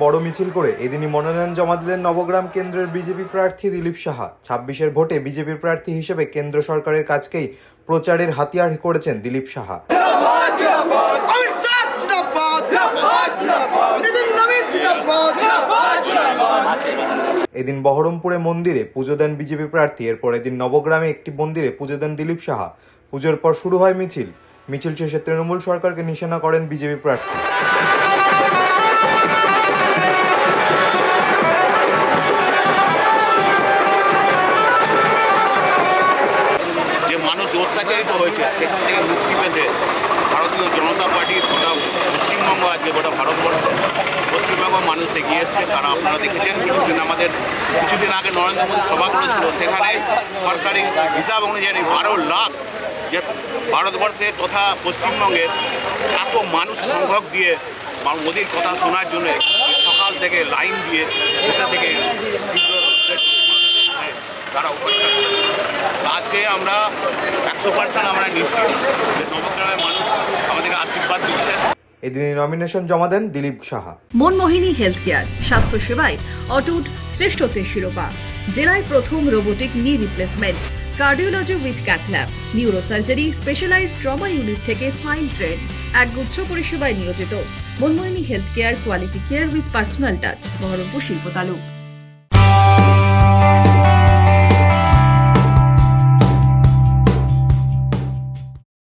বড় মিছিল করে এদিনই মনোনয়ন জমা দিলেন নবগ্রাম কেন্দ্রের বিজেপি প্রার্থী দিলীপ সাহা। 26-এর ভোটে বিজেপির প্রার্থী হিসেবে কেন্দ্র সরকারের কাজকেই প্রচারের হাতিয়ার করেছেন দিলীপ সাহা। এদিন বহরমপুরে মন্দিরে পুজো দেন বিজেপি প্রার্থী। এরপর এদিন নবগ্রামে একটি মন্দিরে পুজো দেন দিলীপ সাহা। পুজোর পর শুরু হয় মিছিল শেষে তৃণমূল সরকারকে নিশানা করেন বিজেপি প্রার্থী। যে মানুষ অত্যাচারিত হয়েছে সেখান থেকে মুক্তি পেতে ভারতীয় জনতা পার্টির গোটা পশ্চিমবঙ্গ আজকে গোটা ভারতবর্ষ পশ্চিমবঙ্গ মানুষ এগিয়ে এসছে। তারা আপনারা দেখেছেন কিছুদিন আগে নরেন্দ্র মোদী সভা করেছিল, সেখানে সরকারি হিসাব অনুযায়ী 12 লাখ যে ভারতবর্ষের তথা পশ্চিমবঙ্গের এত মানুষ সংখ্যক দিয়ে মোদীর কথা শোনার জন্য সকাল থেকে লাইন দিয়ে বসে থেকে তারা উপেক্ষা করে। আজকে আমরা 100% আমরা নিশ্চিত যে নবগ্রামের মানুষ আমাদেরকে আশীর্বাদ দিচ্ছে। এদিনই নমিনেশন জমা দেন দিলীপ সাহা। মনমোহিনী হেলথ কেয়ার, স্বাস্থ্য সেবায় অটুট শ্রেষ্ঠত্বের শিরোপা। জেলায় প্রথম robotic knee replacement, cardiology with cath lab, neurosurgery, specialised trauma unit থেকে স্মাইল ট্রেন, একগুচ্ছ পরিষেবায় নিয়োজিত। Manmohini health care, quality care with personal touch, Baharampur শিল্প তালুক।